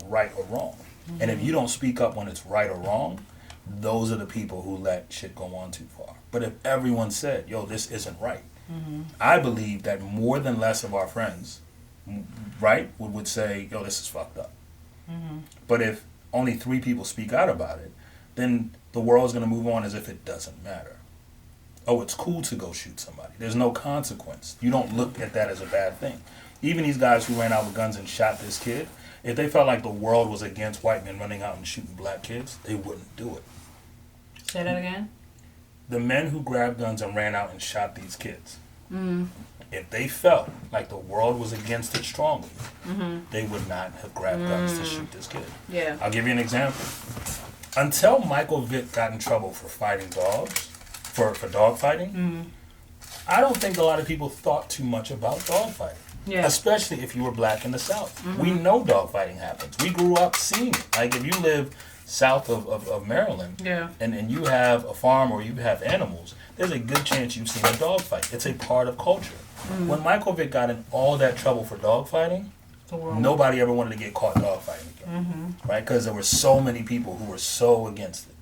right or wrong. Mm-hmm. And if you don't speak up when it's right or wrong, those are the people who let shit go on too far. But if everyone said, yo, this isn't right, I believe that more than less of our friends, right, would say, yo, this is fucked up. But if only 3 people speak out about it, then the world's going to move on as if it doesn't matter. Oh, it's cool to go shoot somebody. There's no consequence. You don't look at that as a bad thing. Even these guys who ran out with guns and shot this kid, if they felt like the world was against white men running out and shooting black kids, they wouldn't do it. Say that again? The men who grabbed guns and ran out and shot these kids, if they felt like the world was against it strongly, they would not have grabbed guns to shoot this kid. Yeah. I'll give you an example. Until Michael Vick got in trouble for fighting dogs, for dog fighting, I don't think a lot of people thought too much about dog fighting. Yeah. Especially if you were black in the South. We know dog fighting happens. We grew up seeing it. Like if you live south of Maryland and you have a farm or you have animals, there's a good chance you've seen a dog fight. It's a part of culture. When Michael Vick got in all that trouble for dog fighting, nobody ever wanted to get caught dog fighting again. Right? Because there were so many people who were so against it.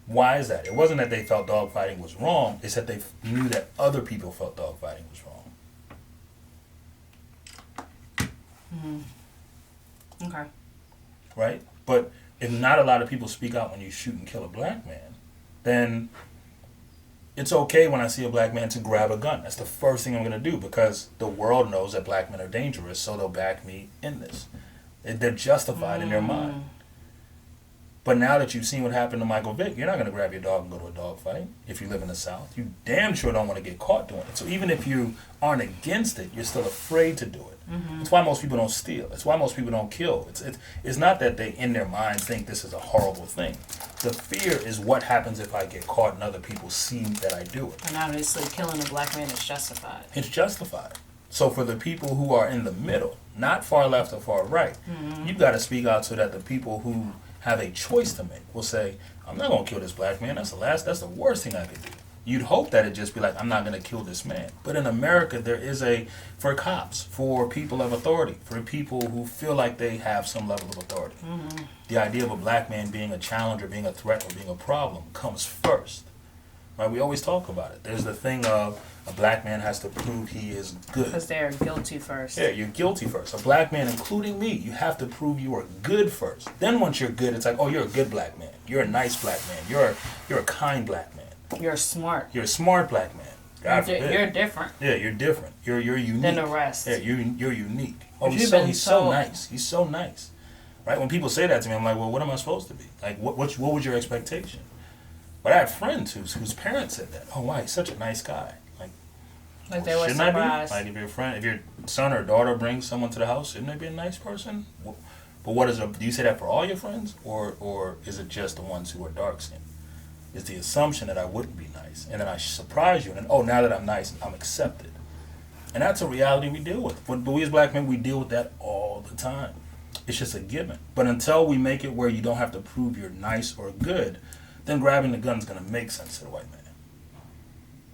Why is that? It wasn't that they felt dog fighting was wrong, it's that they knew that other people felt dog fighting was wrong. Okay. Right? But if not a lot of people speak out when you shoot and kill a black man, then it's okay when I see a black man to grab a gun. That's the first thing I'm going to do because the world knows that black men are dangerous, so they'll back me in this. They're justified in their mind. But now that you've seen what happened to Michael Vick, you're not going to grab your dog and go to a dog fight if you live in the South. You damn sure don't want to get caught doing it. So even if you aren't against it, you're still afraid to do it. It's why most people don't steal. It's why most people don't kill. It's not that they, in their minds, think this is a horrible thing. The fear is what happens if I get caught and other people see that I do it. And obviously killing a black man is justified. It's justified. So for the people who are in the middle, not far left or far right, you've got to speak out so that the people who have a choice to make will say, I'm not going to kill this black man. That's the worst thing I could do. You'd hope that it'd just be like, I'm not going to kill this man. But in America, there is for cops, for people of authority, for people who feel like they have some level of authority. The idea of a black man being a challenge or being a threat or being a problem comes first. Right? We always talk about it. There's the thing of a black man has to prove he is good. Because they're guilty first. Yeah, you're guilty first. A black man, including me, you have to prove you are good first. Then once you're good, it's like, oh, you're a good black man. You're a nice black man. You're a kind black man. You're smart. You're a smart black man. You're different. Yeah, you're different. You're unique. Than the rest. Yeah, you're unique. Oh, he's so nice. He's so nice. Right? When people say that to me, I'm like, well, what am I supposed to be? Like, what was your expectation? But I have friends whose parents said that. Oh, wow, he's such a nice guy. Like they were surprised. Like if your son or daughter brings someone to the house, shouldn't they be a nice person? But do you say that for all your friends, or is it just the ones who are dark skinned? Is the assumption that I wouldn't be nice, and then I surprise you, and then, now that I'm nice, I'm accepted. And that's a reality we deal with. But we as black men, we deal with that all the time. It's just a given. But until we make it where you don't have to prove you're nice or good, then grabbing the gun is going to make sense to the white man.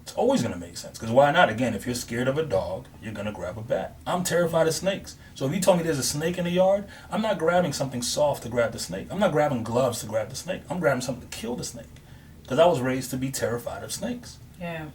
It's always going to make sense. Because why not? Again, if you're scared of a dog, you're going to grab a bat. I'm terrified of snakes. So if you told me there's a snake in the yard, I'm not grabbing something soft to grab the snake. I'm not grabbing gloves to grab the snake. I'm grabbing something to kill the snake. Because I was raised to be terrified of snakes. Yeah.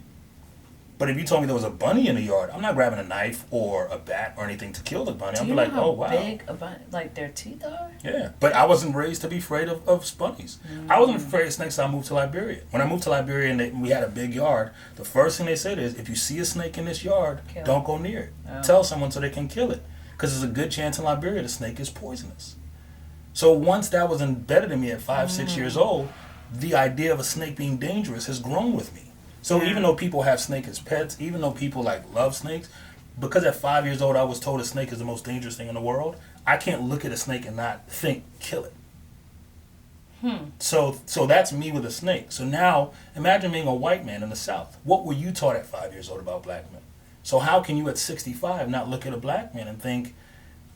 But if you told me there was a bunny in the yard, I'm not grabbing a knife or a bat or anything to kill the bunny. I'll be like, oh, wow. Big a bunny, like their teeth are? Yeah, but I wasn't raised to be afraid of bunnies. I wasn't afraid of snakes until I moved to Liberia. When I moved to Liberia and we had a big yard, the first thing they said is, if you see a snake in this yard, don't go near it. Oh. Tell someone so they can kill it. Because there's a good chance in Liberia the snake is poisonous. So once that was embedded in me at 5, 6 years old, the idea of a snake being dangerous has grown with me. So even though people have snakes as pets, even though people love snakes, because at 5 years old I was told a snake is the most dangerous thing in the world, I can't look at a snake and not think, kill it. So that's me with a snake. So now, imagine being a white man in the South. What were you taught at 5 years old about black men? So how can you at 65 not look at a black man and think,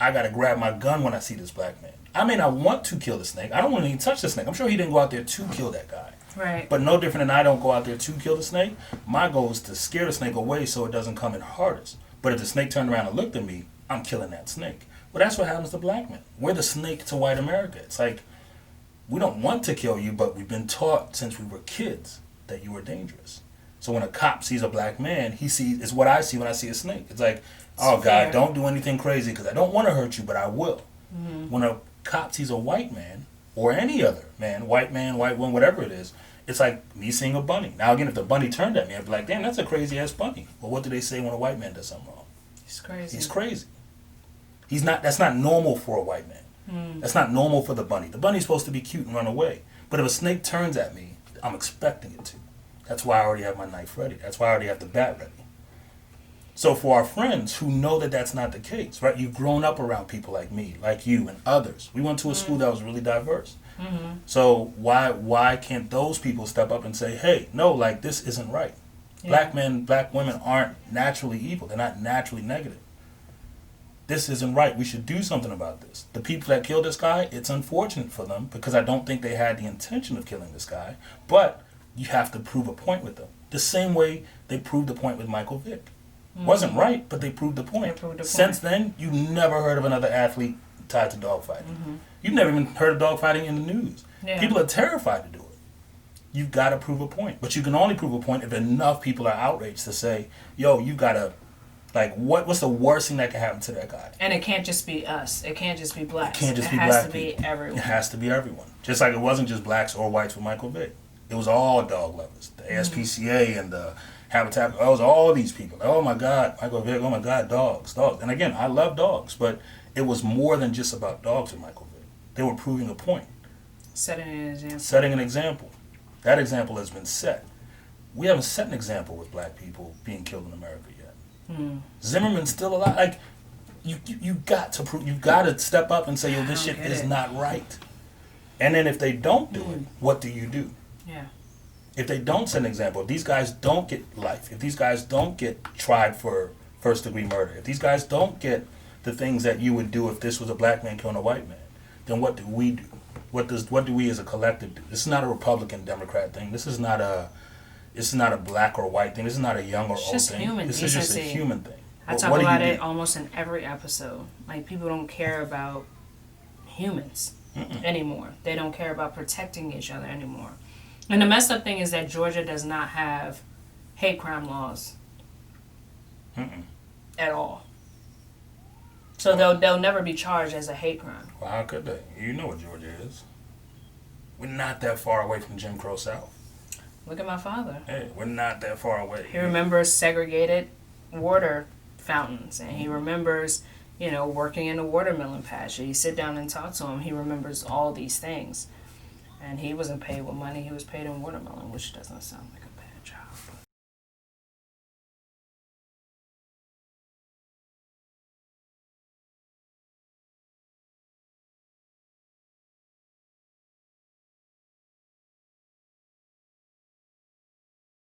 I got to grab my gun when I see this black man? I may not want to kill the snake. I don't want to even touch the snake. I'm sure he didn't go out there to kill that guy. Right. But no different than I don't go out there to kill the snake. My goal is to scare the snake away so it doesn't come and hurt us. But if the snake turned around and looked at me, I'm killing that snake. Well, that's what happens to black men. We're the snake to white America. It's like, we don't want to kill you, but we've been taught since we were kids that you are dangerous. So when a cop sees a black man, he sees, it's what I see when I see a snake. It's like, oh God, don't do anything crazy because I don't want to hurt you, but I will. Mm-hmm. When a cop sees a white man, or any other man, white woman, whatever it is, it's like me seeing a bunny. Now again, if the bunny turned at me, I'd be like, damn, that's a crazy ass bunny. Well, what do they say when a white man does something wrong? He's crazy. He's crazy. He's not. That's not normal for a white man. That's not normal for the bunny. The bunny's supposed to be cute and run away. But if a snake turns at me, I'm expecting it to. That's why I already have my knife ready. That's why I already have the bat ready. So for our friends who know that that's not the case, right? You've grown up around people like me, like you, and others. We went to a school that was really diverse. Mm-hmm. So why can't those people step up and say, hey, no, like, this isn't right. Yeah. Black men, black women aren't naturally evil. They're not naturally negative. This isn't right. We should do something about this. The people that killed this guy, it's unfortunate for them because I don't think they had the intention of killing this guy. But you have to prove a point with them. The same way they proved a point with Michael Vick. Mm-hmm. Wasn't right, but they proved the point. Since then, you never heard of another athlete tied to dogfighting. Mm-hmm. You've never even heard of dogfighting in the news. Yeah. People are terrified to do it. You've got to prove a point. But you can only prove a point if enough people are outraged to say, yo, you got to, like, what's the worst thing that can happen to that guy? And it can't just be us. It can't just be blacks. It can't just be black people. It has to be everyone. It has to be everyone. Just like it wasn't just blacks or whites with Michael Vick. It was all dog lovers. The ASPCA and the Habitat. It was all these people. Like, oh my God, Michael Vick. Oh my God, dogs. And again, I love dogs, but it was more than just about dogs with Michael Vick. They were proving a point. Setting an example. That example has been set. We haven't set an example with black people being killed in America yet. Zimmerman's still alive. Like, you got to prove. You got to step up and say, yo, this shit is not right. And then if they don't do it, what do you do? Yeah. If they don't set an example, if these guys don't get life, if these guys don't get tried for first-degree murder, if these guys don't get the things that you would do if this was a black man killing a white man, then what do we do? What do we as a collective do? This is not a Republican Democrat thing. This is not a black or white thing. This is not a young or old thing. This is just a human thing. I talk about it almost in every episode. Like, people don't care about humans anymore. They don't care about protecting each other anymore. And the messed up thing is that Georgia does not have hate crime laws at all. So they'll never be charged as a hate crime. Well, how could they? You know what Georgia is. We're not that far away from Jim Crow South. Look at my father. Hey, we're not that far away. He remembers segregated water fountains, and he remembers, working in a watermelon patch. You sit down and talk to him, he remembers all these things. And he wasn't paid with money, he was paid in watermelon, which doesn't sound like